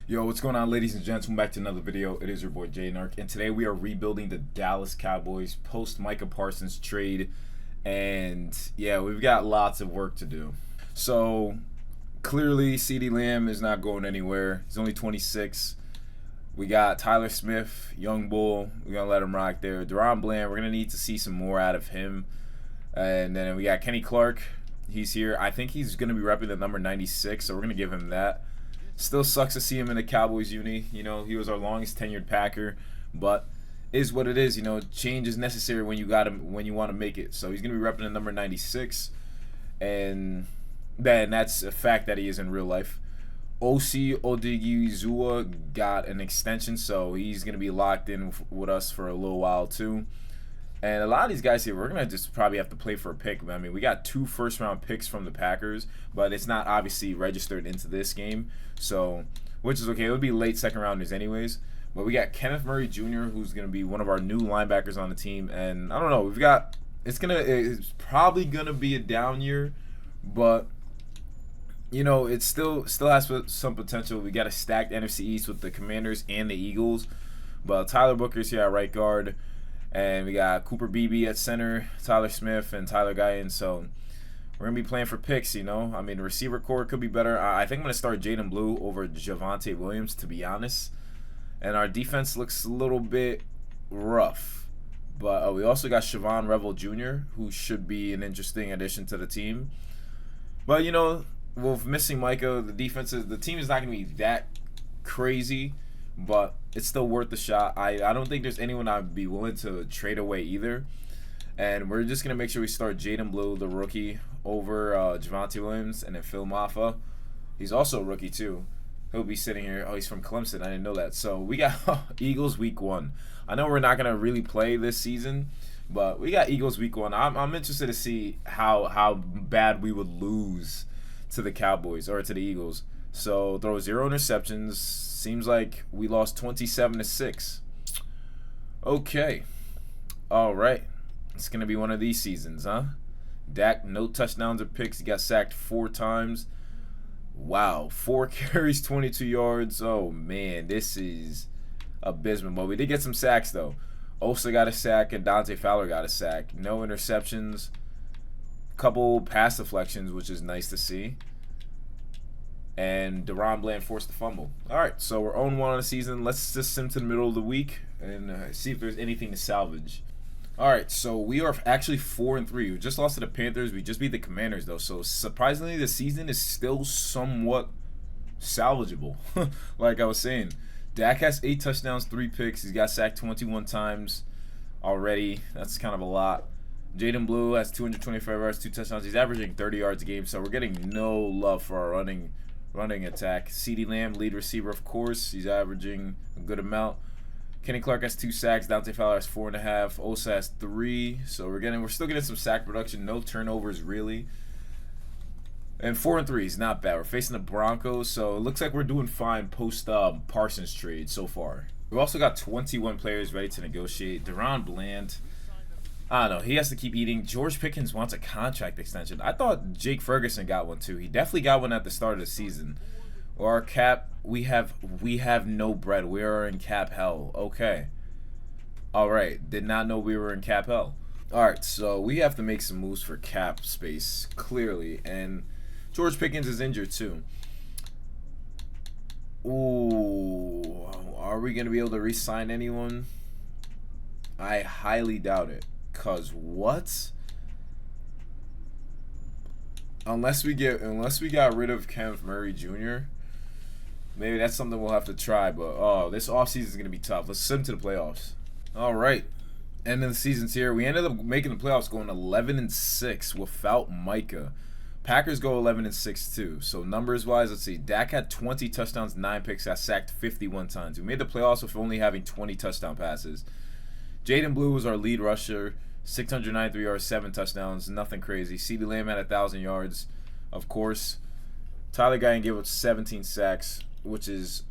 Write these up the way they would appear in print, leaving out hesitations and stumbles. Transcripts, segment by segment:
Yo, what's going on, ladies and gents? Welcome back to another video. It is your boy Jaynarc, and today we are rebuilding the Dallas Cowboys post Micah Parsons trade. And yeah, we've got lots of work to do. So clearly, CeeDee Lamb is not going anywhere. He's only 26. We got Tyler Smith, young bull. We're gonna let him rock there. Deron Bland, we're gonna need to see some more out of him. And then we got Kenny Clark. He's here. I think he's gonna be repping the number 96, so we're gonna give him that. Still sucks to see him in the Cowboys uni. You know, he was our longest tenured Packer, but is what it is. You know, change is necessary when you got him, when you want to make it. So he's gonna be repping the number 96, and then that's a fact that he is in real life. OC Odigizua got an extension, so he's gonna be locked in with us for a little while too. And a lot of these guys here, we're going to just probably have to play for a pick. I mean, we got 2 first-round picks from the Packers, but it's not obviously registered into this game, so which is okay. It would be late second-rounders anyways. But we got Kenneth Murray Jr., who's going to be one of our new linebackers on the team. And I don't know, we've got – it's probably going to be a down year, but you know, it still has some potential. We got a stacked NFC East with the Commanders and the Eagles. But Tyler Booker's here at right guard. And we got Cooper Beebe at center, Tyler Smith, and Tyler Guyan. So we're going to be playing for picks, you know. I mean, the receiver core could be better. I think I'm going to start Jaden Blue over Javonte Williams, to be honest. And our defense looks a little bit rough. But we also got Siobhan Revel Jr., who should be an interesting addition to the team. But, you know, with missing Micah, the team is not going to be that crazy. But it's still worth the shot. I don't think there's anyone I'd be willing to trade away either. And we're just going to make sure we start Jaden Blue, the rookie, over Javonte Williams, and then Phil Maffa. He's also a rookie too. He'll be sitting here. Oh, he's from Clemson. I didn't know that. So we got Eagles week 1. I know we're not going to really play this season, but we got Eagles week 1. I'm interested to see how bad we would lose to the Cowboys or to the Eagles. So throw 0 interceptions. Seems like we lost 27-6. Okay. All right. It's going to be one of these seasons, huh? Dak, no touchdowns or picks. He got sacked 4 times. Wow. 4 carries, 22 yards. Oh, man. This is abysmal. But we did get some sacks, though. Osa got a sack and Dante Fowler got a sack. No interceptions. Couple pass deflections, which is nice to see. And Deron Bland forced the fumble. All right, so we're 0-1 on the season. Let's just sim to the middle of the week and see if there's anything to salvage. All right, so we are actually 4-3. We just lost to the Panthers. We just beat the Commanders, though. So surprisingly, the season is still somewhat salvageable. Like I was saying, Dak has 8 touchdowns, 3 picks. He's got sacked 21 times already. That's kind of a lot. Jaden Blue has 225 yards, 2 touchdowns. He's averaging 30 yards a game, so we're getting no love for our running attack. CeeDee Lamb, lead receiver, of course. He's averaging a good amount. Kenny Clark has 2 sacks. Dante Fowler has 4.5. Osa has 3. So we're still getting some sack production. No turnovers really. And 4-3 is not bad. We're facing the Broncos, so it looks like we're doing fine post Parsons trade so far. We've also got 21 players ready to negotiate. Deron Bland, I don't know. He has to keep eating. George Pickens wants a contract extension. I thought Jake Ferguson got one too. He definitely got one at the start of the season. Or our cap, we have no bread. We are in cap hell. Okay. All right. Did not know we were in cap hell. All right. So we have to make some moves for cap space, clearly. And George Pickens is injured too. Ooh. Are we going to be able to re-sign anyone? I highly doubt it. Cause what? Unless we got rid of Kenneth Murray Jr., maybe that's something we'll have to try. But this offseason is gonna be tough. Let's sim to the playoffs. All right, end of the season's here. We ended up making the playoffs, going 11-6 without Micah. Packers go 11-6 too. So numbers wise, let's see. Dak had 20 touchdowns, 9 picks, got sacked 51 times. We made the playoffs with only having 20 touchdown passes. Jaden Blue was our lead rusher. 693 yards, 7 touchdowns, nothing crazy. CeeDee Lamb had 1,000 yards, of course. Tyler Guyan gave up 17 sacks, which is,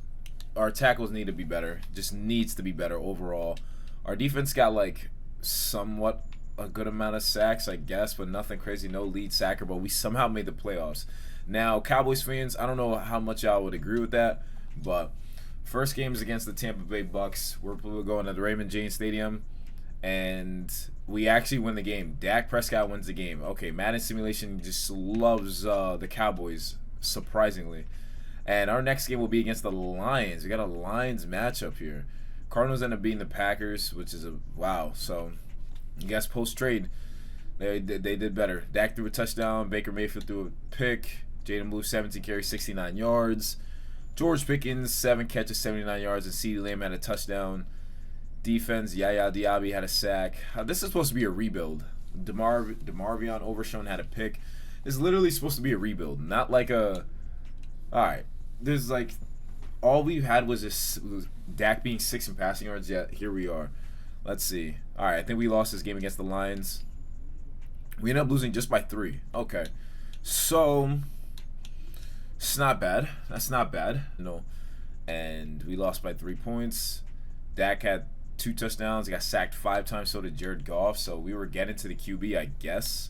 our tackles need to be better. Just needs to be better overall. Our defense got like somewhat a good amount of sacks, I guess, but nothing crazy. No lead sacker, but we somehow made the playoffs. Now, Cowboys fans, I don't know how much y'all would agree with that, but First game is against the Tampa Bay Bucks. We're going to the Raymond James Stadium, and we actually win the game. Dak Prescott wins the game. Okay, Madden Simulation just loves the Cowboys, surprisingly. And our next game will be against the Lions. We got a Lions matchup here. Cardinals end up beating the Packers, which is a wow. So, I guess post-trade, they did better. Dak threw a touchdown. Baker Mayfield threw a pick. Jaden Blue, 17 carries, 69 yards. George Pickens, 7 catches, 79 yards, and CeeDee Lamb had a touchdown. Defense, Yaya Diaby had a sack. This is supposed to be a rebuild. DeMarvion Overshown had a pick. This is literally supposed to be a rebuild, not like a... Alright, there's like... All we had was this Dak being 6 in passing yards, yet here we are. Let's see. Alright, I think we lost this game against the Lions. We ended up losing just by 3. Okay. So... It's not bad. That's not bad. No. And we lost by 3 points. Dak had 2 touchdowns. He got sacked 5 times. So did Jared Goff. So we were getting to the QB, I guess.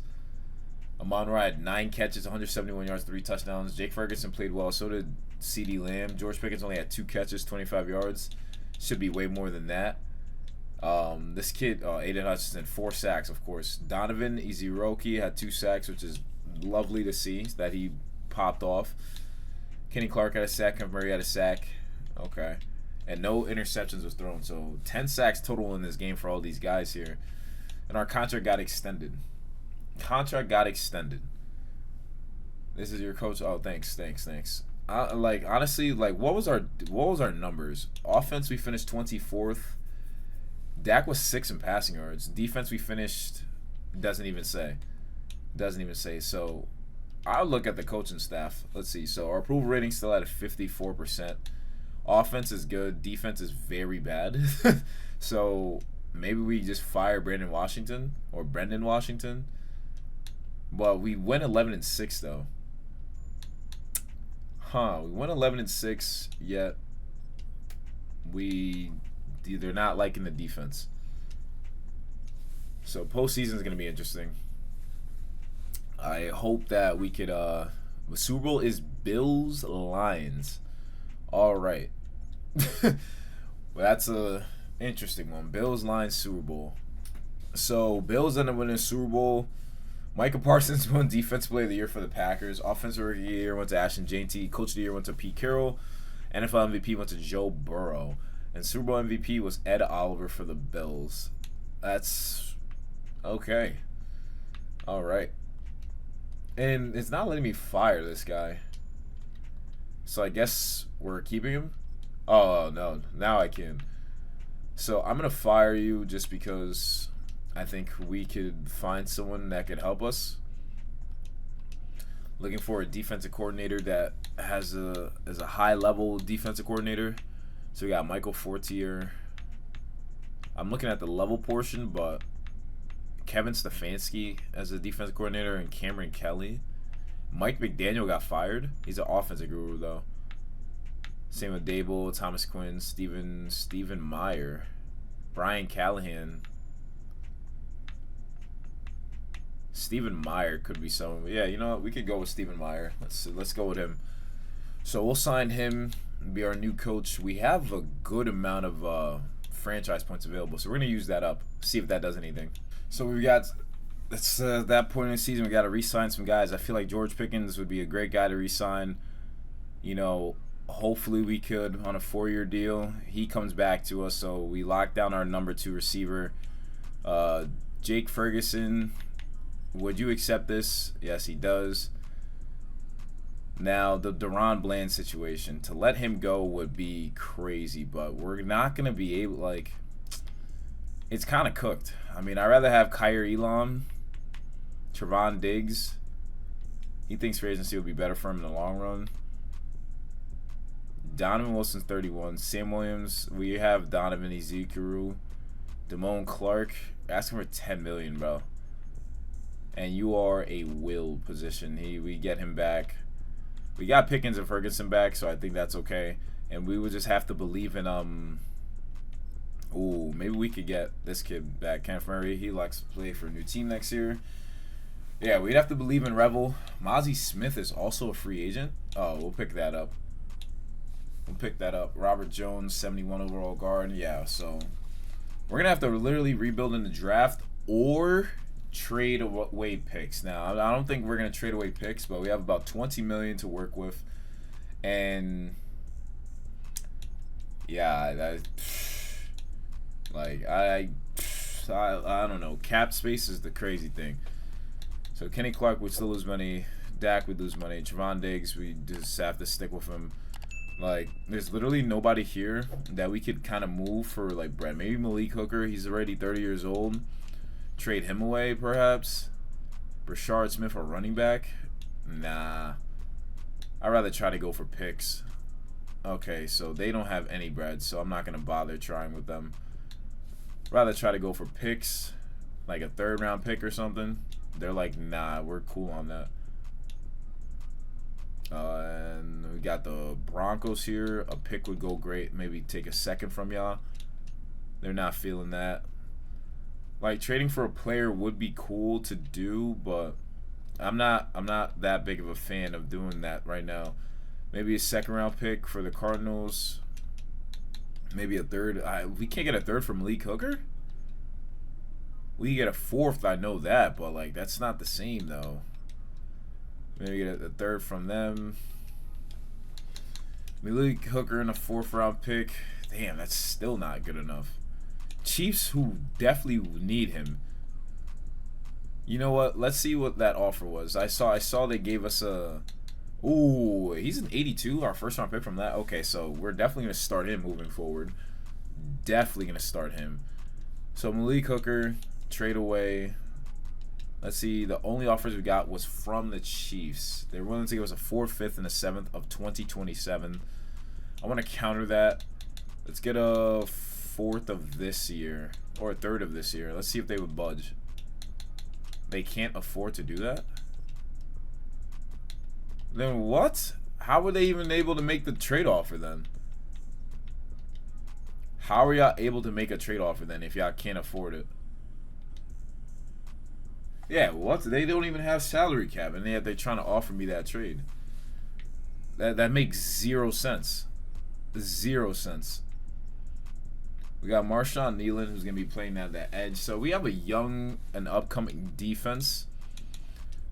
Amon-Ra had 9 catches, 171 yards, 3 touchdowns. Jake Ferguson played well. So did CeeDee Lamb. George Pickens only had 2 catches, 25 yards. Should be way more than that. This kid, Aiden Hutchinson, 4 sacks, of course. Donovan Iziroki had 2 sacks, which is lovely to see that he popped off. Kenny Clark had a sack. Kevin Murray had a sack. Okay. And no interceptions was thrown. So 10 sacks total in this game for all these guys here. And our contract got extended. This is your coach. Oh, thanks. Honestly, what was our numbers? Offense, we finished 24th. Dak was 6 in passing yards. Defense, we finished doesn't even say. So I'll look at the coaching staff. Let's see. So our approval rating still at a 54%. Offense is good. Defense is very bad. So maybe we just fire Brendan Washington. Well, we went 11-6 though. We went 11-6, yet they're not liking the defense. So postseason is going to be interesting. I hope that we could. The Super Bowl is Bills Lions. All right. Well, that's a interesting one. Bills Lions Super Bowl. So Bills end up winning the Super Bowl. Micah Parsons won Defensive Player of the Year for the Packers. Offensive Rookie of the Year went to Ashton Jeanty. Coach of the Year went to Pete Carroll. NFL MVP went to Joe Burrow. And Super Bowl MVP was Ed Oliver for the Bills. That's okay. All right. And it's not letting me fire this guy. So I guess we're keeping him? Oh, no. Now I can. So I'm going to fire you just because I think we could find someone that could help us. Looking for a defensive coordinator that is a high-level defensive coordinator. So we got Michael Fortier. I'm looking at the level portion, but Kevin Stefanski as a defensive coordinator and Cameron Kelly. Mike McDaniel got fired. He's an offensive guru, though. Same with Dable, Thomas Quinn, Stephen Meyer, Brian Callahan. Stephen Meyer could be someone. Yeah, you know what? We could go with Stephen Meyer. Let's go with him. So we'll sign him and be our new coach. We have a good amount of franchise points available, so we're gonna use that up. See if that does anything. So we got. It's that point in the season. We got to re-sign some guys. I feel like George Pickens would be a great guy to re-sign. You know, hopefully we could on a 4-year deal. He comes back to us, so we lock down our number 2 receiver. Jake Ferguson. Would you accept this? Yes, he does. Now, the Deron Bland situation. To let him go would be crazy, but we're not going to be able, like, it's kind of cooked. I mean, I'd rather have Kyer Elam, Trevon Diggs. He thinks free agency will be better for him in the long run. Donovan Wilson's 31. Sam Williams, we have Donovan Ezekuru. Damone Clark, asking for $10 million, bro. And you are a will position. We get him back. We got Pickens and Ferguson back, so I think that's okay. And we would just have to believe in maybe we could get this kid back, Kenneth Murray. He likes to play for a new team next year. Yeah, we'd have to believe in Revel. Mozzie Smith is also a free agent. Oh, we'll pick that up. We'll pick that up. Robert Jones, 71 overall guard. Yeah, so we're going to have to literally rebuild in the draft or trade away picks. Now, I don't think we're going to trade away picks, but we have about $20 million to work with. And yeah, I don't know. Cap space is the crazy thing. So Kenny Clark would still lose money. Dak would lose money. Trevon Diggs, we just have to stick with him. Like, there's literally nobody here that we could kind of move for, like, Brett. Maybe Malik Hooker. He's already 30 years old. Trade him away, perhaps. Brashard Smith, a running back. Nah. I'd rather try to go for picks. Okay, so they don't have any bread, so I'm not going to bother trying with them. Rather try to go for picks, like a third-round pick or something. They're like, nah, we're cool on that. And we got the Broncos here. A pick would go great. Maybe take a second from y'all. They're not feeling that. Like, trading for a player would be cool to do, but I'm not that big of a fan of doing that right now. Maybe a second-round pick for the Cardinals. Maybe a third. We can't get a third from Malik Hooker? We can get a fourth, I know that, but, like, that's not the same, though. Maybe get a third from them. Malik Hooker in a fourth-round pick. Damn, that's still not good enough. Chiefs, who definitely need him. You know what? Let's see what that offer was. I saw they gave us a... Ooh, he's an 82, our first-round pick from that. Okay, so we're definitely going to start him moving forward. Definitely going to start him. So Malik Hooker, trade away. Let's see, the only offers we got was from the Chiefs. They're willing to give us a 4th, 5th, and a 7th of 2027. I want to counter that. Let's get a 4th of this year, or a 3rd of this year. Let's see if they would budge. They can't afford to do that? Then what? How were they even able to make the trade offer then? How are y'all able to make a trade offer then if y'all can't afford it? Yeah, what? They don't even have salary cap, and they're trying to offer me that trade. That makes 0 sense. 0 sense. We got Marshawn Nealon, who's going to be playing at that edge. So we have a young and upcoming defense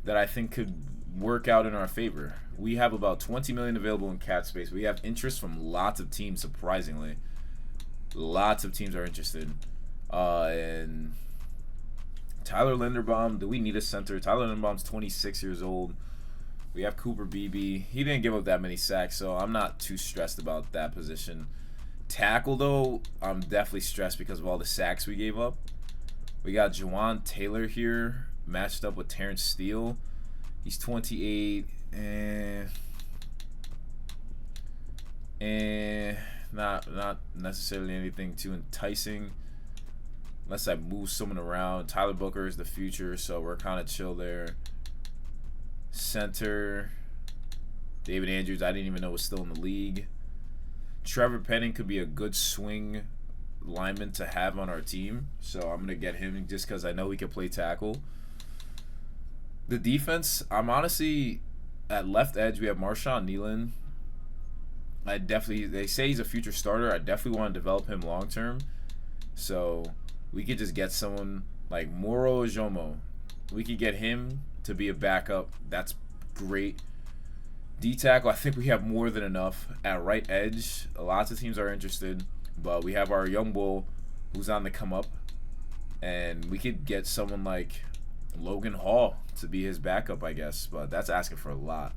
that I think could work out in our favor. We have about $20 million available in cap space. We have interest from lots of teams, surprisingly. Lots of teams are interested. And Tyler Linderbaum, do we need a center? Tyler Linderbaum's 26 years old. We have Cooper Beebe. He didn't give up that many sacks, so I'm not too stressed about that position. Tackle, though, I'm definitely stressed because of all the sacks we gave up. We got Jawan Taylor here, matched up with Terrence Steele. He's 28, and not necessarily anything too enticing. Unless I move someone around. Tyler Booker is the future, so we're kind of chill there. Center, David Andrews, I didn't even know was still in the league. Trevor Penning could be a good swing lineman to have on our team, so I'm going to get him just because I know he can play tackle. The defense, I'm honestly, at left edge, we have Marshawn Nealon. They say he's a future starter. I definitely want to develop him long term. So we could just get someone like Moro Ojomo. We could get him to be a backup. That's great. D-tackle, I think we have more than enough. At right edge, lots of teams are interested. But we have our young bull who's on the come up. And we could get someone like Logan Hall to be his backup, I guess. But that's asking for a lot.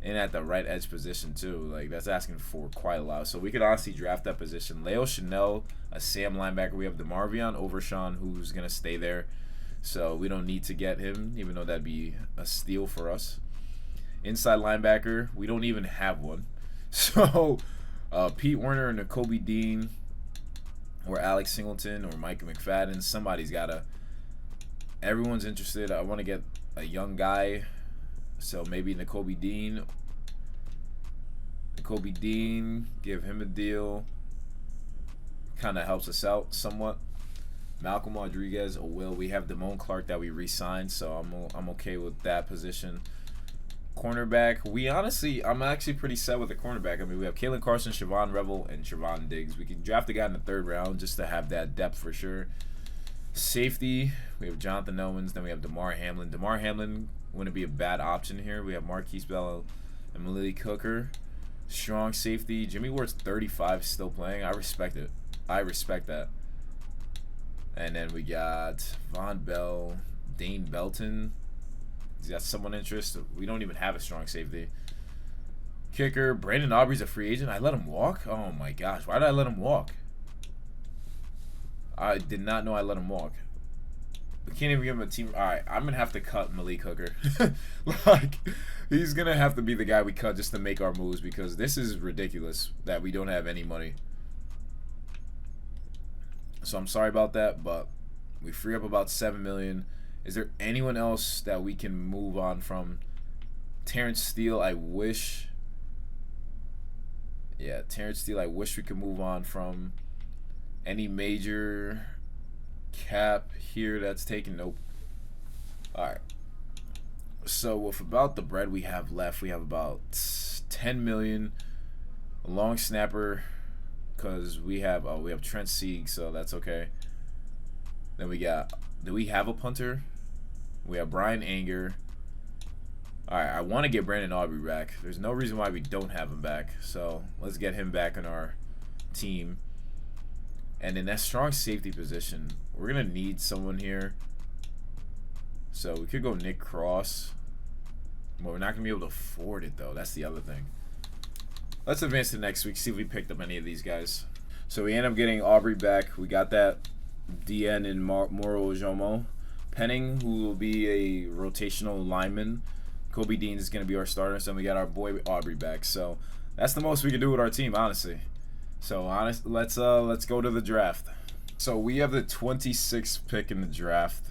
And at the right edge position, too. Like, that's asking for quite a lot. So we could honestly draft that position. Leo Chanel, a Sam linebacker. We have DeMarvion Overshawn, who's going to stay there. So we don't need to get him, even though that'd be a steal for us. Inside linebacker, we don't even have one. So Pete Werner and Nakobe Dean, or Alex Singleton, or Micah McFadden, somebody's got to. Everyone's interested. I want to get a young guy. So maybe Nakobe Dean. Give him a deal. Kind of helps us out somewhat. Malcolm Rodriguez, we have Damone Clark that we re-signed, so I'm okay with that position. Cornerback, I'm actually pretty set with the cornerback. I mean, we have Kalen Carson, Siobhan Revel, and Siobhan Diggs. We can draft a guy in the 3rd round just to have that depth for sure. Safety, we have Jonathan Owens. Then we have Damar Hamlin. Damar Hamlin wouldn't be a bad option here. We have Marquise Bell and Malik Hooker. Strong safety. Jimmy Ward's 35, still playing. I respect it. I respect that. And then we got Von Bell, Dane Belton. He's got someone interested. We don't even have a strong safety. Kicker, Brandon Aubrey's a free agent. I let him walk? Oh my gosh. Why did I let him walk? I did not know I let him walk. We can't even give him a team. Alright, I'm going to have to cut Malik Hooker. Like, he's going to have to be the guy we cut just to make our moves because this is ridiculous that we don't have any money. So I'm sorry about that, but we free up about $7 million. Is there anyone else that we can move on from? Terrence Steele, I wish. Yeah, Terrence Steele, I wish we could move on from. Any major cap here that's taken? Nope. Alright. So with about the bread we have left, we have about $10 million. A long snapper, because we have Trent Sieg, so that's okay. Then we got, do we have a punter? We have Brian Anger. Alright, I want to get Brandon Aubrey back. There's no reason why we don't have him back. So let's get him back in our team. And in that strong safety position, we're going to need someone here. So we could go Nick Cross. But we're not going to be able to afford it, though. That's the other thing. Let's advance to next week, see if we picked up any of these guys. So we end up getting Aubrey back. We got that DN in Moro Jomo. Penning, who will be a rotational lineman. Kobe Dean is going to be our starter. So we got our boy Aubrey back. So that's the most we can do with our team, honestly. So let's go to the draft. So we have the 26th pick in the draft.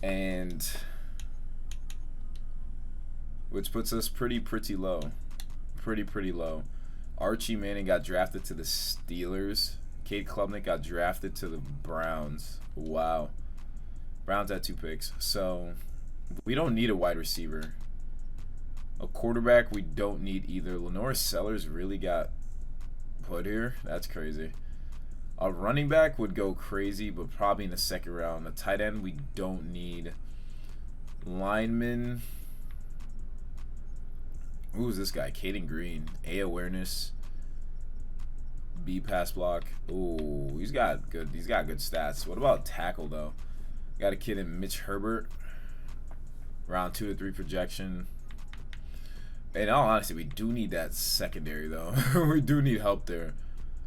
And which puts us pretty low. Pretty low. Archie Manning got drafted to the Steelers. Cade Klubnik got drafted to the Browns. Wow. Browns had 2 picks. So we don't need a wide receiver. A quarterback we don't need either. Lenore Sellers really got put here. That's crazy. A running back would go crazy, but probably in the 2nd round. A tight end we don't need. Lineman. Who's this guy? Caden Green. A awareness. B pass block. Ooh, he's got good stats. What about tackle though? Got a kid in Mitch Herbert. Round 2 to 3 projection. In all honesty, we do need that secondary though. We do need help there.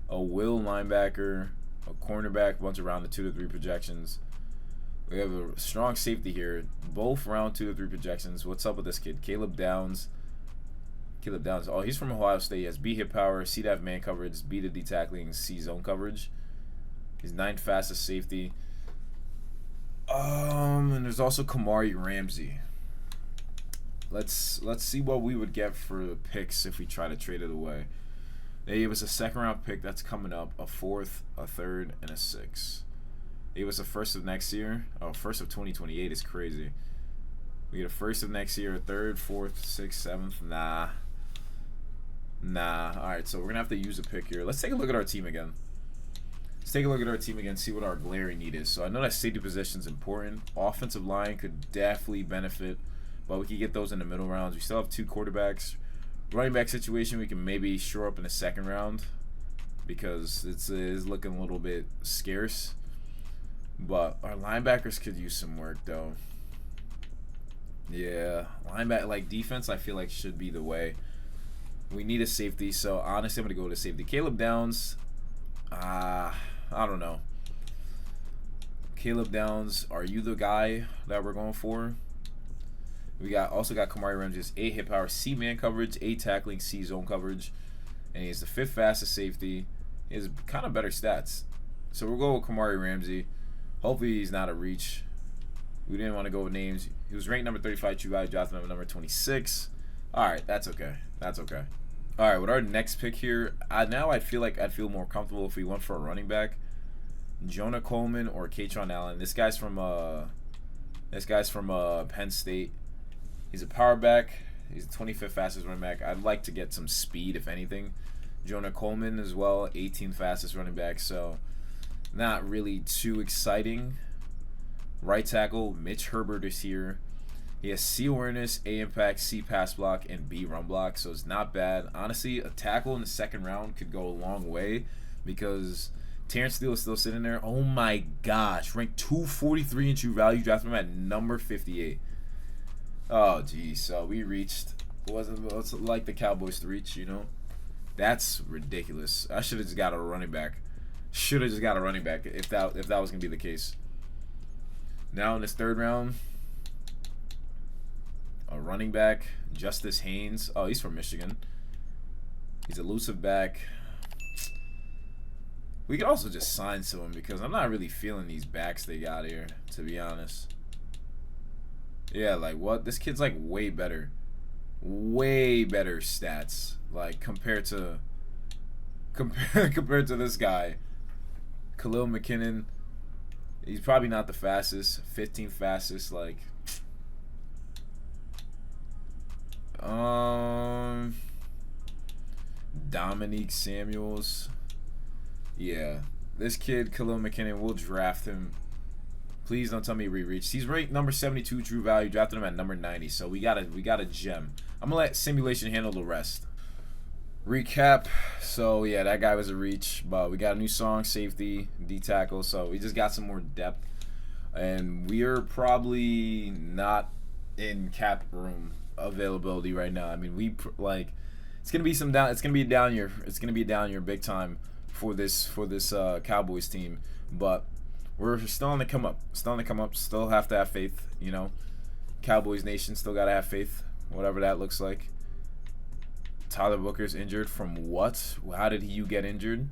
A will linebacker, a cornerback, bunch of round 2 to 3 projections. We have a strong safety here. Both round 2 to 3 projections. What's up with this kid? Caleb Downs. Oh, he's from Ohio State. He has B hit power, C to have man coverage, B to D tackling, C zone coverage. He's 9th fastest safety. And there's also Kamari Ramsey. Let's see what we would get for the picks if we try to trade it away. They gave us a 2nd round pick that's coming up, a 4th, a 3rd, and a 6th. They gave us a 1st of next year. Oh, 1st of 2028 is crazy. We get a 1st of next year, a 3rd, 4th, 6th, 7th. Nah. Alright, so we're going to have to use a pick here. Let's take a look at our team again. See what our glaring need is. So I know that safety position is important. Offensive line could definitely benefit, but we can get those in the middle rounds. We still have 2 quarterbacks. Running back situation, we can maybe shore up in the 2nd round because it is looking a little bit scarce. But our linebackers could use some work, though. Yeah, linebacker, like defense, I feel like should be the way. We need a safety, so honestly, I'm going to go to safety. Caleb Downs, I don't know. Caleb Downs, are you the guy that we're going for? We also got Kamari Ramsey, A hit power, C man coverage, A tackling, C zone coverage, and he's the 5th fastest safety. He has kind of better stats, so we'll go with Kamari Ramsey. Hopefully he's not a reach. We didn't want to go with names. He was ranked number 35. True value, drafted number 26. All right, that's okay. All right, with our next pick here, now I feel like I'd feel more comfortable if we went for a running back, Jonah Coleman or Katron Allen. This guy's from Penn State. He's a power back. He's the 25th fastest running back. I'd like to get some speed, if anything. Jonah Coleman as well, 18th fastest running back. So not really too exciting. Right tackle, Mitch Herbert is here. He has C awareness, A impact, C pass block, and B run block. So it's not bad. Honestly, a tackle in the second round could go a long way because Terrence Steele is still sitting there. Oh my gosh. Ranked 243 in true value. Drafted him at number 58. Oh, geez. So we reached. What's it like the Cowboys to reach, you know? That's ridiculous. I should have just got a running back. Should have just got a running back if that was going to be the case. Now in this third round, a running back, Justice Haynes. Oh, he's from Michigan. He's a elusive back. We could also just sign someone because I'm not really feeling these backs they got here, to be honest. Yeah, like what? This kid's like way better. Way better stats. Like compared to this guy. Khalil McKinnon. He's probably not the fastest. 15th fastest, like Dominique Samuels. Yeah. This kid, Khalil McKinnon, we'll draft him. Please don't tell me we reached. He's ranked number 72 true value. Drafted him at number 90. So we got a gem. I'm gonna let simulation handle the rest. Recap. So yeah, that guy was a reach, but we got a new song, safety, D tackle. So we just got some more depth, and we're probably not in cap room availability right now. I mean, it's gonna be some down. It's gonna be a down year. It's gonna be a down year big time for this Cowboys team, but we're still on the come up. Still have to have faith. You know, Cowboys Nation still gotta have faith. Whatever that looks like. Tyler Booker's injured from what? How did you get injured?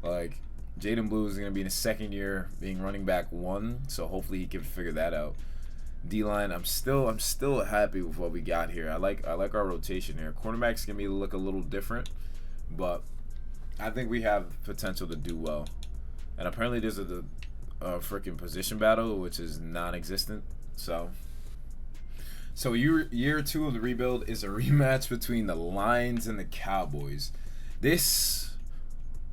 Like, Jaden Blue is going to be in his second year being running back 1, so hopefully he can figure that out. D-line, I'm still happy with what we got here. I like our rotation here. Cornerback's going to look a little different, but I think we have potential to do well. And apparently there's a freaking position battle, which is non-existent, so year 2 of the rebuild is a rematch between the Lions and the Cowboys. This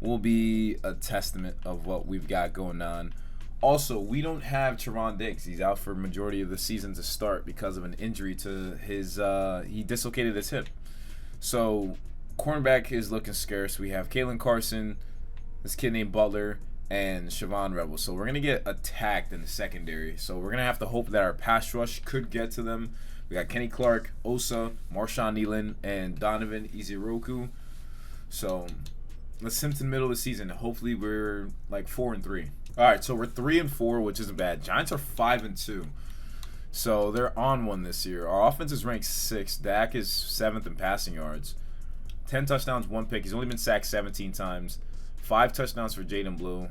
will be a testament of what we've got going on. Also, we don't have Trevon Diggs. He's out for majority of the season to start because of an injury to his he dislocated his hip. So cornerback is looking scarce. We have Kalen Carson, this kid named Butler, and Siobhan Rebel. So we're going to get attacked in the secondary. So we're going to have to hope that our pass rush could get to them. We got Kenny Clark, Osa, Marshawn Nealon, and Donovan Iziroku. So let's send to the middle of the season. Hopefully we're like 4-3. All right, so we're 3-4, which isn't bad. Giants are 5-2. So they're on one this year. Our offense is ranked 6th. Dak is 7th in passing yards. 10 touchdowns, 1 pick. He's only been sacked 17 times. 5 touchdowns for Jaden Blue.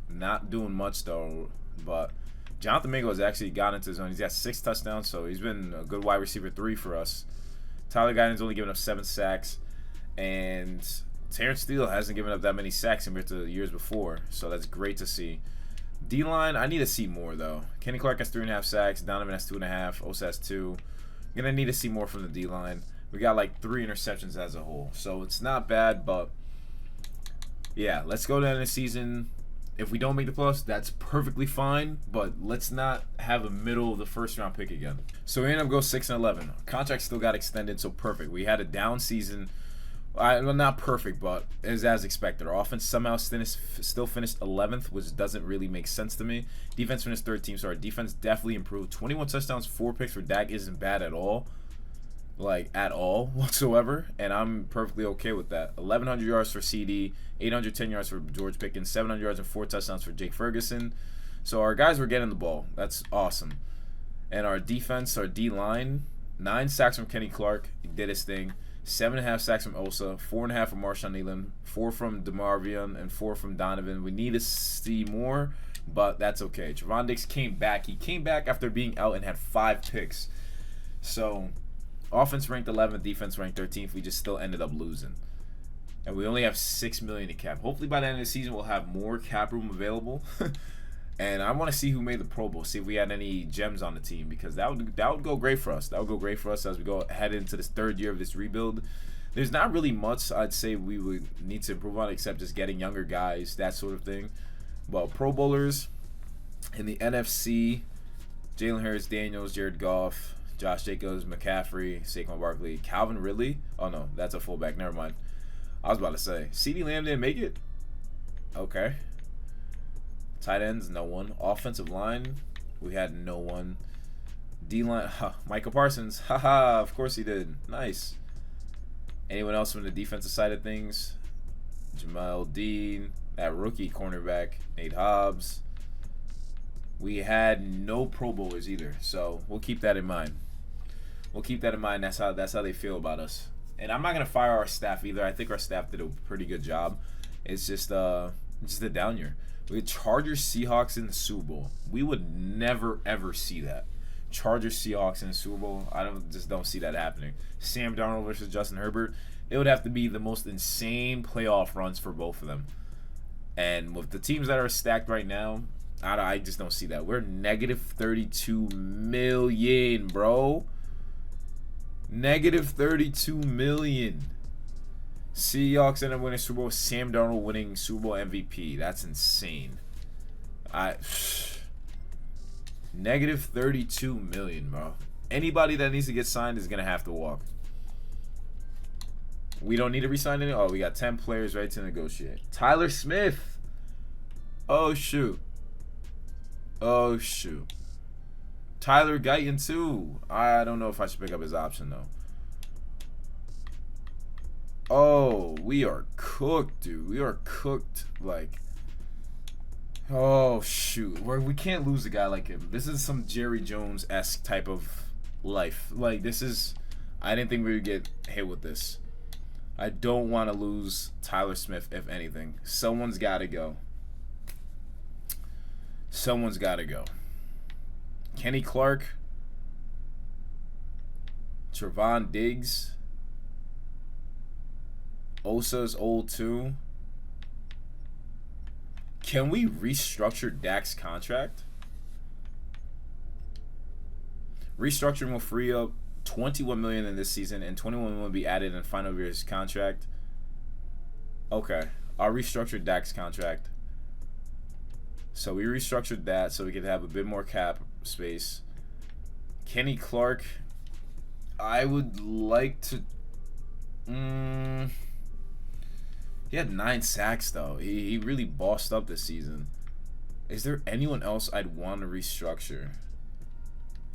Not doing much though, but Jonathan Mingo has actually got into his own. He's got 6 touchdowns, so he's been a good wide receiver 3 for us. Tyler Guyton's only given up 7 sacks, and Terrence Steele hasn't given up that many sacks compared to the years before, so that's great to see. D-line, I need to see more though. Kenny Clark has 3.5 sacks. Donovan has 2.5. Osa has 2. I'm gonna need to see more from the D-line. We got like 3 interceptions as a whole, so it's not bad, but yeah, let's go down the season. If we don't make the playoffs, that's perfectly fine, but let's not have a middle of the first round pick again. So we ended up going 6-11. Contract still got extended, so perfect. We had a down season. Well, not perfect, but it was as expected. Our offense somehow still finished 11th, which doesn't really make sense to me. Defense finished 13th, so our defense definitely improved. 21 touchdowns, 4 picks for Dak isn't bad at all. Like, at all whatsoever, and I'm perfectly okay with that. 1,100 yards for CD, 810 yards for George Pickens, 700 yards and 4 touchdowns for Jake Ferguson. So our guys were getting the ball. That's awesome. And our defense, our D-line, 9 sacks from Kenny Clark. He did his thing. 7.5 sacks from Osa, 4.5 from Marshawn Nealon, 4 from DeMarvion, and 4 from Donovan. We need to see more, but that's okay. Trevon Diggs came back. He came back after being out and had 5 picks. So offense ranked 11th, defense ranked 13th. We just still ended up losing. And we only have $6 million in cap. Hopefully by the end of the season we'll have more cap room available. And I want to see who made the Pro Bowl. See if we had any gems on the team, because that would go great for us. That would go great for us as we go head into this third year of this rebuild. There's not really much I'd say we would need to improve on except just getting younger guys, that sort of thing. But Pro Bowlers in the NFC: Jalen Hurts, Daniels, Jared Goff, Josh Jacobs, McCaffrey, Saquon Barkley, Calvin Ridley. Oh no, that's a fullback. Never mind. I was about to say CeeDee Lamb didn't make it. Okay. Tight ends, no one. Offensive line, we had no one. D-line, Micah Parsons. Haha, of course he did. Nice. Anyone else from the defensive side of things? Jamal Dean, that rookie cornerback, Nate Hobbs. We had no Pro Bowlers either, so we'll keep that in mind. We'll keep that in mind. That's how they feel about us. And I'm not gonna fire our staff either. I think our staff did a pretty good job. It's just a down year. We had Chargers Seahawks in the Super Bowl. We would never ever see that. Chargers Seahawks in the Super Bowl. I just don't see that happening. Sam Darnold versus Justin Herbert. It would have to be the most insane playoff runs for both of them. And with the teams that are stacked right now, I just don't see that. We're negative 32 million, bro. Negative 32 million. Seahawks end up winning Super Bowl. Sam Darnold winning Super Bowl MVP. That's insane. Negative 32 million, bro. Anybody that needs to get signed is gonna have to walk. We don't need to re-sign any. Oh, we got 10 players ready to negotiate. Tyler Smith. Oh shoot. Oh shoot. Tyler Guyton too. I don't know if I should pick up his option though. Oh, we are cooked, dude. We are cooked. Like, oh shoot, we can't lose a guy like him. This is some Jerry Jones-esque type of life. Like, this is, I didn't think we would get hit with this. I don't want to lose Tyler Smith, if anything. Someone's got to go. Someone's got to go. Kenny Clark, Trevon Diggs. Osa's old too. Can we restructure Dak's contract? Restructuring will free up $21 million in this season, and $21 million will be added in final year's contract. Okay, I'll restructure Dak's contract. So we restructured that so we could have a bit more cap space. Kenny Clark, I would like to. He had 9 sacks though. He really bossed up this season. Is there anyone else I'd want to restructure?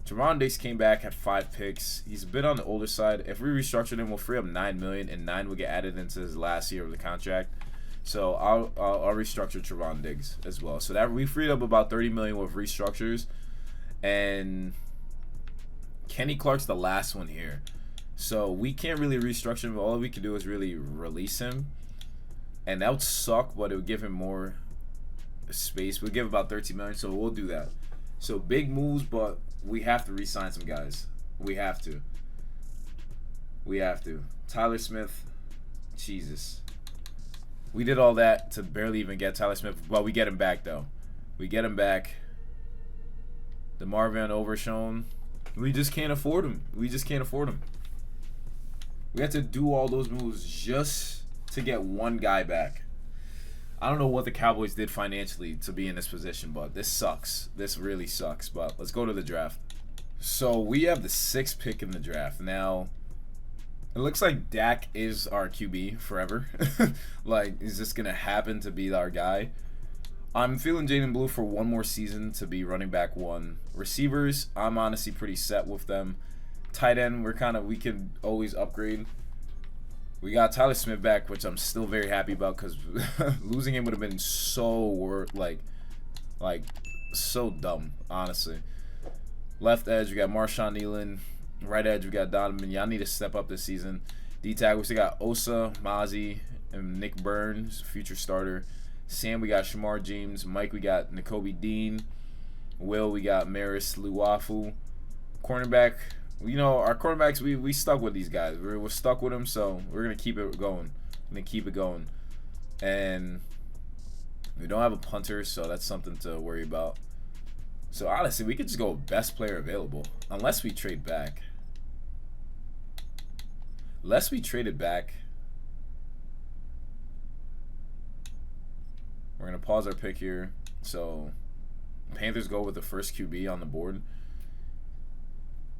Trevon Diggs came back, had 5 picks. He's a bit on the older side. If we restructured him, we'll free up $9 million, and $9 million will get added into his last year of the contract. So I'll restructure Trevon Diggs as well. So that we freed up about $30 million with restructures, and Kenny Clark's the last one here. So we can't really restructure him. All we can do is really release him. And that would suck, but it would give him more space. We'll give about $13 million, so we'll do that. So big moves, but we have to re-sign some guys. We have to. We have to. Tyler Smith, Jesus. We did all that to barely even get Tyler Smith, but we get him back, though. We get him back. DeMar Van Overshown, we just can't afford him. We just can't afford him. We have to do all those moves just to get one guy back. I don't know what the Cowboys did financially to be in this position, but this sucks. This really sucks. But let's go to the draft. So we have the 6th pick in the draft. Now, it looks like Dak is our QB forever. Like, is this going to happen to be our guy? I'm feeling Jaden Blue for one more season to be running back 1. Receivers, I'm honestly pretty set with them. Tight end, we can always upgrade. We got Tyler Smith back, which I'm still very happy about, because losing him would have been so so dumb, honestly. Left edge, we got Marshawn Nealon. Right edge, we got Donovan. Y'all need to step up this season. D-tag, we still got Osa, Mozzie, and Nick Burns, future starter. Sam, we got Shamar James. Mike, we got Nakobe Dean. Will, we got Maris Luafu. Cornerback, you know, our cornerbacks, we stuck with these guys. We're stuck with them, so we're going to keep it going. And We don't have a punter, so that's something to worry about. So honestly, we could just go best player available, unless we trade back. Unless we traded back. We're gonna pause our pick here. So Panthers go with the first QB on the board.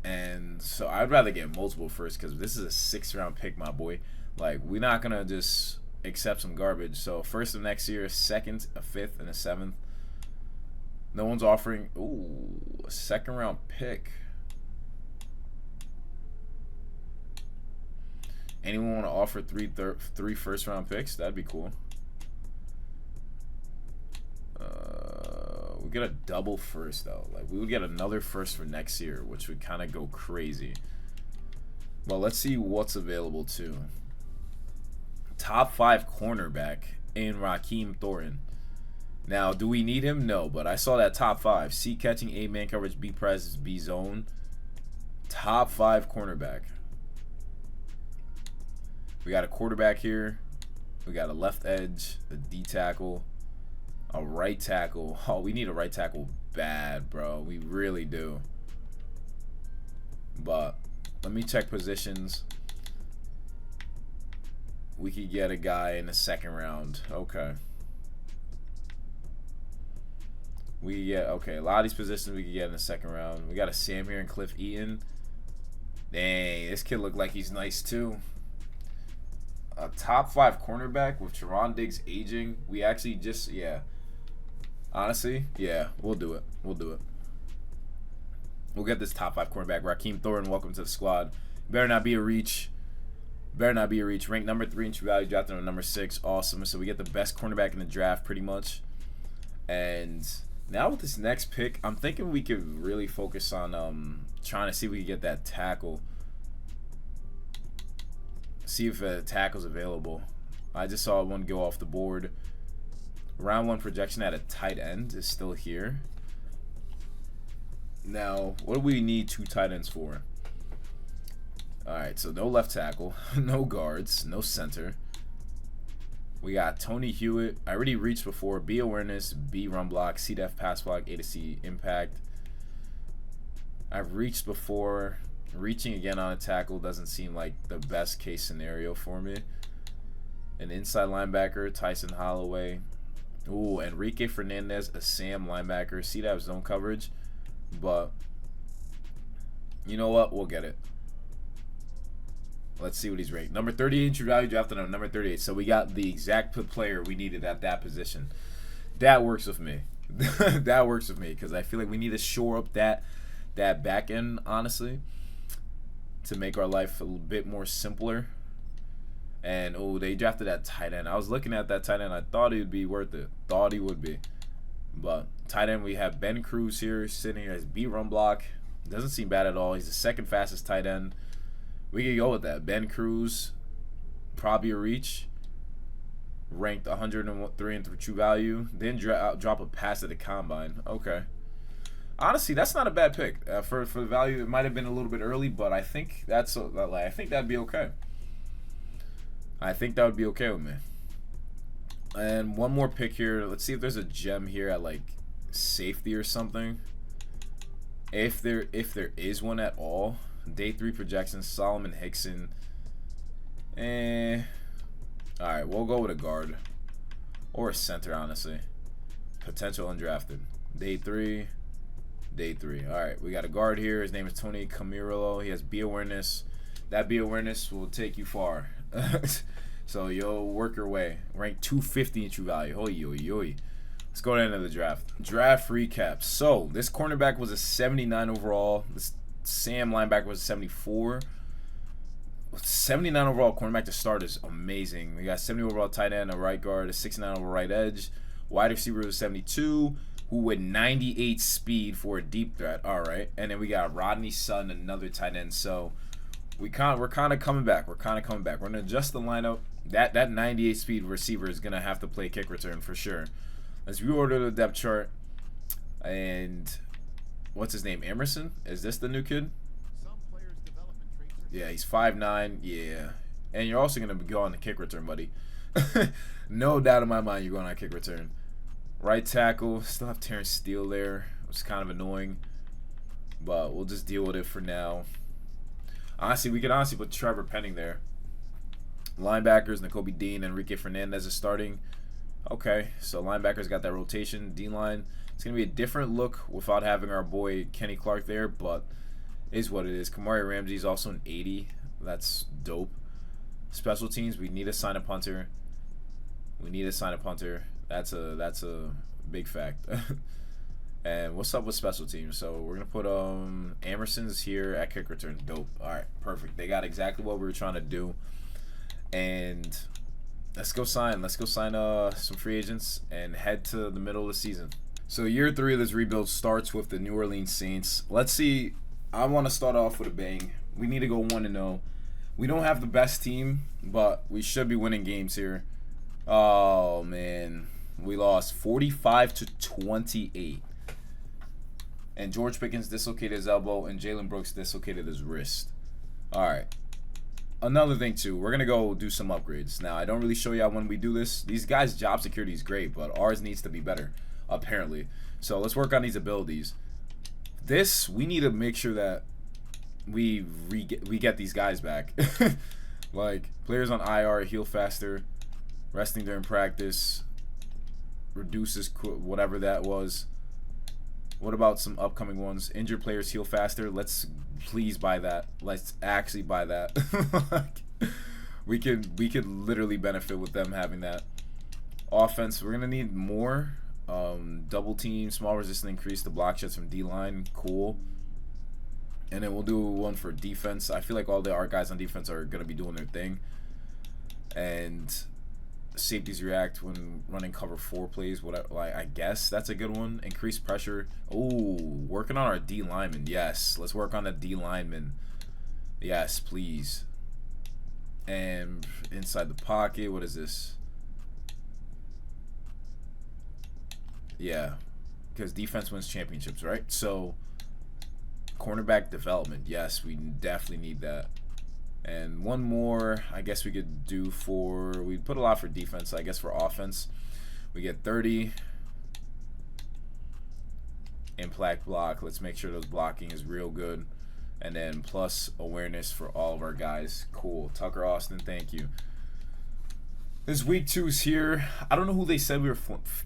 And so I'd rather get multiple first, because this is a 6th round pick, my boy. Like, we're not gonna just accept some garbage. So first of next year, 2nd, a 5th, and a 7th. No one's offering. Ooh, a 2nd round pick. Anyone want to offer three first round picks? That'd be cool. We get a double first though. Like, we would get another first for next year, which would kind of go crazy. Well, let's see what's available too. Top 5 cornerback in Raheem Thornton. Now, do we need him? No, but I saw that top 5. C catching, 8-man coverage, B presence, B zone. Top 5 cornerback. We got a quarterback here. We got a left edge, a D tackle, a right tackle. Oh, we need a right tackle bad, bro. We really do. But let me check positions. We could get a guy in the 2nd round. Okay. Okay, a lot of these positions we could get in the 2nd round. We got a Sam here and Cliff Eaton. Dang, this kid look like he's nice too. A top 5 cornerback with Teron Diggs aging. We actually just, yeah. Honestly, yeah, we'll do it. We'll do it. We'll get this top 5 cornerback. Raheem Thornton, welcome to the squad. Better not be a reach. Better not be a reach. Ranked number 3 in true value, drafted on number 6. Awesome. So we get the best cornerback in the draft pretty much. And now with this next pick, I'm thinking we could really focus on trying to see if we can get that tackle. See if a tackle's available. I just saw one go off the board. Round 1 projection at a tight end is still here. Now, what do we need 2 tight ends for? Alright, so no left tackle, no guards, no center. We got Tony Hewitt. I already reached before. B awareness, B run block, C def pass block, A to C impact. I've reached before. Reaching again on a tackle doesn't seem like the best case scenario for me. An inside linebacker, Tyson Holloway. Ooh, Enrique Fernandez, a Sam linebacker. See that zone coverage, but you know what? We'll get it. Let's see what he's ranked. Number 38 in true value, drafted on number 38. So we got the exact player we needed at that position. That works with me. That works with me, because I feel like we need to shore up that back end, honestly, to make our life a little bit more simpler. And oh, they drafted that tight end. I was looking at that tight end. I thought he would be worth it. Thought he would be. But tight end, we have Ben Cruz here sitting here as B run block. Doesn't seem bad at all. He's the 2nd fastest tight end. We could go with that. Ben Cruz, probably a reach. Ranked 103 in true value. Then drop a pass at the combine. Okay. Honestly, that's not a bad pick. For the value, it might have been a little bit early, but I think I think that'd be okay. I think that would be okay with me. And one more pick here. Let's see if there's a gem here at like safety or something. If there is one at all. Day 3 projections, Solomon Hickson. Alright, we'll go with a guard. Or a center, honestly. Potential undrafted. Day 3. Day 3. Alright, we got a guard here. His name is Tony Camirillo. He has B awareness. That B awareness will take you far. So you'll work your way. Ranked 250 in true value. Hoy, yoy, yoy. Let's go to the end of the draft. Draft recap. So this cornerback was a 79 overall. This Sam linebacker was a 74. 79 overall cornerback to start is amazing. We got 70 overall tight end, a right guard, a 69 overall right edge. Wide receiver was a 72. Who with 98 speed for a deep threat. All right, and then we got Rodney Sutton, another tight end. So we're kind of coming back. We're gonna adjust the lineup. That 98 speed receiver is gonna have to play kick return for sure. Let's reorder the depth chart. And what's his name? Emerson? Is this the new kid? Yeah, he's 5'9". Yeah, and you're also gonna go on the kick return, buddy. No doubt in my mind, you're going on kick return. Right tackle, still have Terrence Steele there. It's kind of annoying, but we'll just deal with it for now. Honestly, we could honestly put Trevor Penning there. Linebackers, Nakobe Dean, Enrique Fernandez is starting. Okay, so linebackers got that rotation. D-line, it's going to be a different look without having our boy Kenny Clark there, but is what it is. Kamari Ramsey is also an 80. That's dope. Special teams, we need to sign a punter. We need to sign a punter. That's a big fact. And what's up with special teams? So we're gonna put Emerson's here at kick return. Dope. All right, perfect. They got exactly what we were trying to do. And let's go sign some free agents and head to the middle of the season. So year 3 of this rebuild starts with the New Orleans Saints. Let's see. I want to start off with a bang. We need to go 1-0. We don't have the best team, but we should be winning games here. Oh man, we lost 45-28. And George Pickens dislocated his elbow, and Jalen Brooks dislocated his wrist. All right. Another thing too, we're gonna go do some upgrades. Now, I don't really show y'all when we do this. These guys' job security is great, but ours needs to be better, apparently. So let's work on these abilities. We need to make sure that we get these guys back. Like players on IR heal faster, resting during practice, reduces whatever that was. What about some upcoming ones? Injured players heal faster. Let's please buy that. Let's actually buy that. Like, we could literally benefit with them having that. Offense, we're gonna need more. Double team, small resistance increase to block shots from D-line. Cool. And then we'll do one for defense. I feel like all our guys on defense are gonna be doing their thing. And safeties react when running cover 4 plays. I guess that's a good one. Increase pressure. Oh, working on our D lineman. Yes, let's work on the D lineman. Yes, please. And inside the pocket, what is this? Yeah, because defense wins championships, right? So cornerback development. Yes, we definitely need that. And one more, I guess we could do we put a lot for defense, I guess for offense. We get 30. Impact block. Let's make sure those blocking is real good. And then plus awareness for all of our guys. Cool. Tucker Austin, thank you. This week 2's here. I don't know who they said we were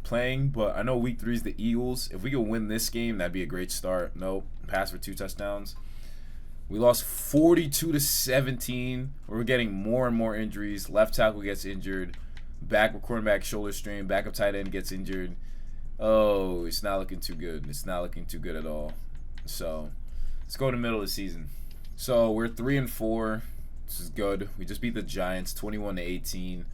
playing, but I know week 3 is the Eagles. If we could win this game, that'd be a great start. Nope. Pass for 2 touchdowns. We lost 42-17. We're getting more and more injuries. Left tackle gets injured. Cornerback shoulder strain. Backup tight end gets injured. Oh, it's not looking too good. It's not looking too good at all. So let's go to the middle of the season. So we're 3-4. This is good. We just beat the Giants 21-18.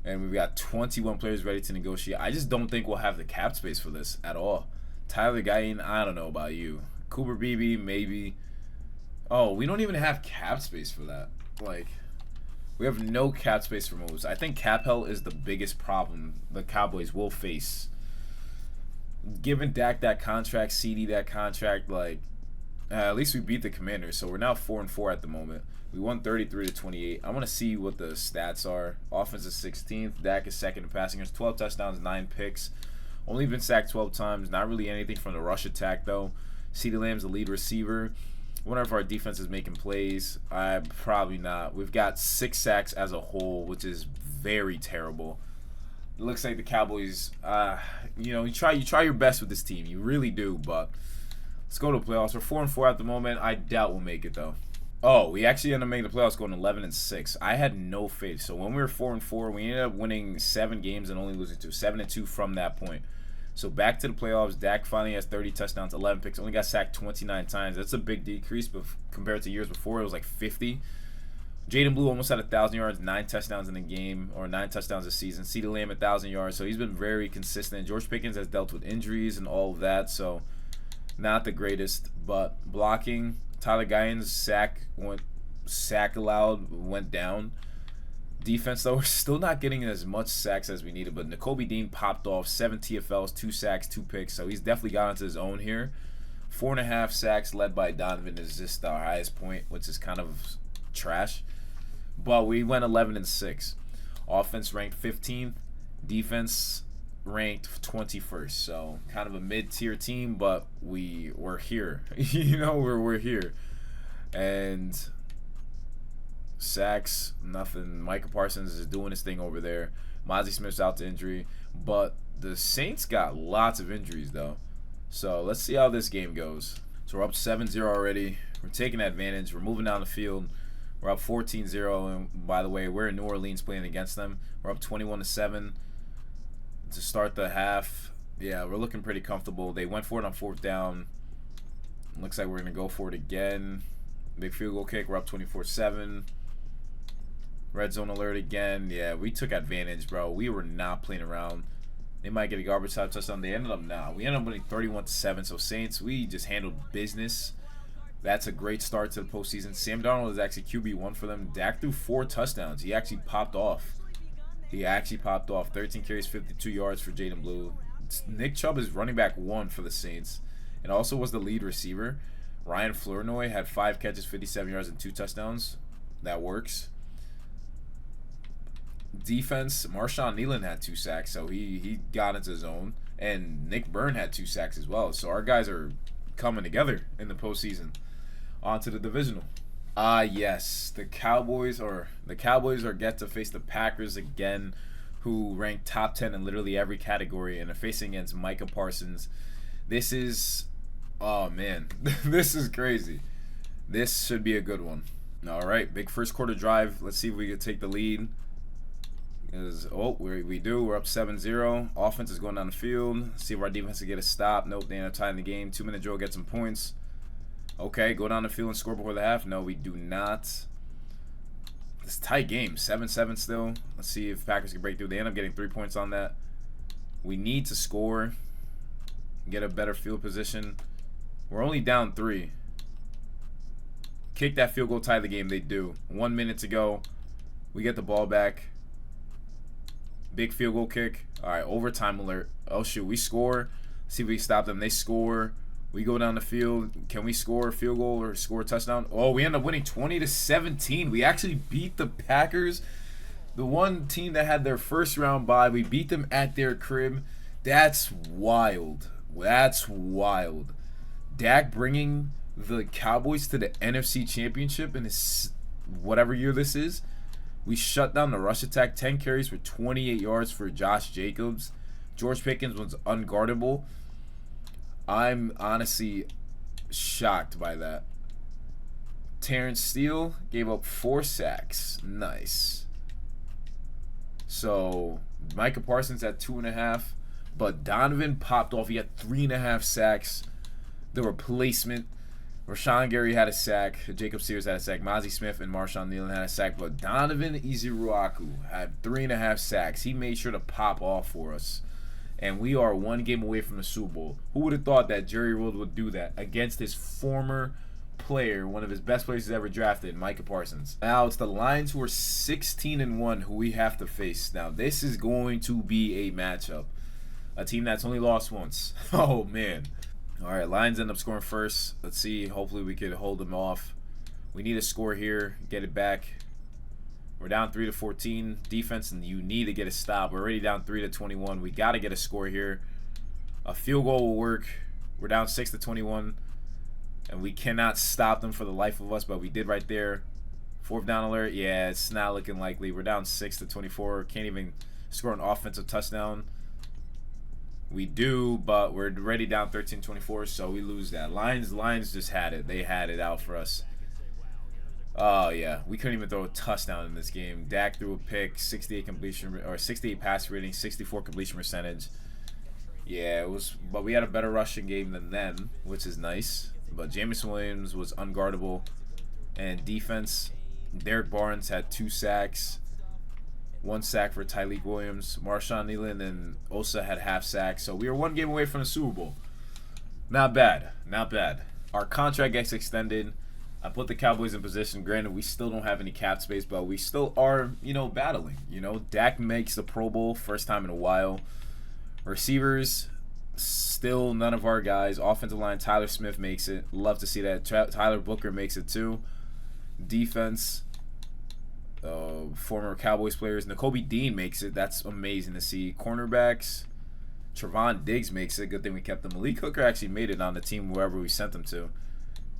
And we've got 21 players ready to negotiate. I just don't think we'll have the cap space for this at all. Tyler Guyton, I don't know about you. Cooper Beebe, maybe. Oh, we don't even have cap space for that. Like, we have no cap space for moves. I think cap hell is the biggest problem the Cowboys will face. Giving Dak that contract, CD that contract, like, at least we beat the Commanders, so we're now 4-4 at the moment. We won 33-28. I want to see what the stats are. Offense is 16th. Dak is second in passing. There's 12 touchdowns, 9 picks. Only been sacked 12 times. Not really anything from the rush attack, though. CeeDee Lamb's the lead receiver. I wonder if our defense is making plays. Probably not. We've got 6 sacks as a whole, which is very terrible. It looks like the Cowboys, you try your best with this team. You really do, but let's go to the playoffs. We're 4-4 at the moment. I doubt we'll make it, though. Oh, we actually ended up making the playoffs going 11-6. I had no faith. So when we were 4-4, we ended up winning 7 games and only losing 2. 7-2 from that point. So back to the playoffs. Dak finally has 30 touchdowns, 11 picks. Only got sacked 29 times. That's a big decrease, but compared to years before, it was like 50. Jaden Blue almost had 1,000 yards, 9 touchdowns in the game, or 9 touchdowns this season. CeeDee Lamb 1,000 yards, so he's been very consistent. George Pickens has dealt with injuries and all of that, so not the greatest. But blocking, Tyler Guyton's sack allowed went down. Defense, though, we're still not getting as much sacks as we needed, but Nakobe Dean popped off 7 TFLs, 2 sacks, 2 picks, so he's definitely got into his own here. 4.5 sacks led by Donovan is just our highest point, which is kind of trash. But we went 11-6. Offense ranked 15th. Defense ranked 21st, so kind of a mid-tier team, but we're here. You know, we're here. And sacks, nothing. Micah Parsons is doing his thing over there. Mozzie Smith's out to injury, but the Saints got lots of injuries though. So let's see how this game goes. So we're up 7-0 already. We're taking advantage. We're moving down the field. We're up 14-0, and by the way, we're in New Orleans playing against them. We're up 21-7 to start the half. Yeah, we're looking pretty comfortable. They went for it on 4th down. Looks like we're going to go for it again. Big field goal kick. We're up 24-7. Red zone alert again. Yeah, we took advantage, bro. We were not playing around. They might get a garbage time touchdown. They ended up not. We ended up winning 31-7. So Saints, we just handled business. That's a great start to the postseason. Sam Darnold is actually QB1 for them. Dak threw 4 touchdowns. He actually popped off. 13 carries, 52 yards for Jaden Blue. Nick Chubb is running back 1 for the Saints, and also was the lead receiver. Ryan Flournoy had 5 catches, 57 yards, and 2 touchdowns. That works. Defense, Marshawn Nealon had 2 sacks, so he got into his own. And Nick Byrne had 2 sacks as well. So our guys are coming together in the postseason. On to the divisional. Yes, the Cowboys are get to face the Packers again, who rank top 10 in literally every category, and are facing against Micah Parsons. This is, oh man, this is crazy. This should be a good one. All right, big first quarter drive. Let's see if we can take the lead. We do. We're up 7-0. Offense is going down the field. See if our defense can get a stop. Nope, they end up tying the game. 2-minute drill, get some points. Okay, go down the field and score before the half. No, we do not. It's a tight game. 7-7 still. Let's see if Packers can break through. They end up getting 3 points on that. We need to score. Get a better field position. We're only down 3. Kick that field goal, tie the game. They do. 1 minute to go. We get the ball back. Big field goal kick. All right, overtime alert. Oh, shoot. We score. See if we stop them. They score. We go down the field. Can we score a field goal or score a touchdown? Oh, we end up winning 20-17. We actually beat the Packers, the one team that had their first round bye. We beat them at their crib. That's wild. That's wild. Dak bringing the Cowboys to the NFC Championship in his whatever year this is. We shut down the rush attack. 10 carries for 28 yards for Josh Jacobs. George Pickens was unguardable. I'm honestly shocked by that. Terrence Steele gave up 4 sacks. Nice. So Micah Parsons had 2.5, but Donovan popped off. He had 3.5 sacks. The replacement, Rashawn Gary had a sack. Jacob Sears had a sack. Mozzie Smith and Marshawn Nealon had a sack. But Donovan Izuruaku had 3.5 sacks. He made sure to pop off for us. And we are 1 game away from the Super Bowl. Who would have thought that Jerry World would do that against his former player, one of his best players he's ever drafted, Micah Parsons. Now it's the Lions, who are 16-1, who we have to face. Now this is going to be a matchup. A team that's only lost once. Oh, man. All right, Lions end up scoring first. Let's see. Hopefully we could hold them off. We need a score here. Get it back. We're down 3-14. Defense, and you need to get a stop. We're already down 3-21. We got to get a score here. A field goal will work. We're down 6-21. And we cannot stop them for the life of us, but we did right there. 4th down alert. Yeah, it's not looking likely. We're down 6-24. Can't even score an offensive touchdown. We do, but we're already down 13-24, so we lose that. Lions just had it. They had it out for us. Oh yeah, we couldn't even throw a touchdown in this game. Dak threw a pick, 68 pass rating, 64 completion percentage. Yeah, it was, but we had a better rushing game than them, which is nice. But Jameson Williams was unguardable, and defense, Derek Barnes had 2 sacks, 1 sack for Tyleik Williams. Marshawn Nealon and Osa had half sacks, so we were 1 game away from the Super Bowl. Not bad, not bad. Our contract gets extended. I put the Cowboys in position. Granted, we still don't have any cap space, but we still are, battling. Dak makes the Pro Bowl, first time in a while. Receivers, still none of our guys. Offensive line, Tyler Smith makes it. Love to see that. Tyler Booker makes it too. Defense, former Cowboys players. Nakobe Dean makes it. That's amazing to see. Cornerbacks, Trevon Diggs makes it. Good thing we kept him. Malik Hooker actually made it on the team wherever we sent him to.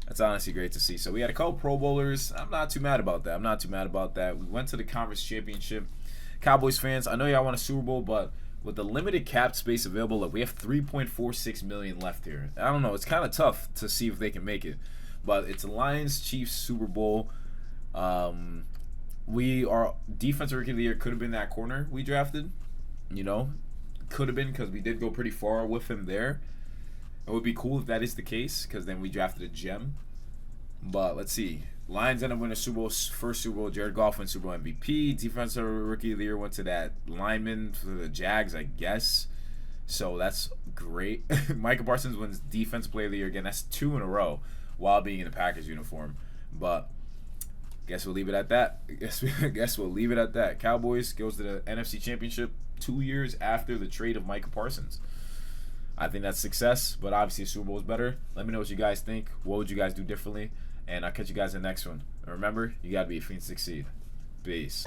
That's honestly great to see. So we had a couple Pro Bowlers. I'm not too mad about that. We went to the conference championship. Cowboys fans, I know y'all want a Super Bowl, but with the limited cap space available, like we have $3.46 million left here. I don't know. It's kind of tough to see if they can make it. But it's Lions Chiefs Super Bowl. We are defensive rookie of the year could have been that corner we drafted. You know, could have been because we did go pretty far with him there. It would be cool if that is the case because then we drafted a gem. But let's see. Lions end up winning Super Bowl, first Super Bowl. Jared Goff wins Super Bowl MVP. Defensive rookie of the year went to that lineman for the Jags, I guess. So that's great. Micah Parsons wins Defensive Player of the Year again. That's 2 in a row while being in a Packers uniform. But guess we'll leave it at that. Guess we'll leave it at that. Cowboys goes to the NFC Championship 2 years after the trade of Micah Parsons. I think that's success, but obviously Super Bowl is better. Let me know what you guys think. What would you guys do differently? And I'll catch you guys in the next one. And remember, you got to be a fiend to succeed. Peace.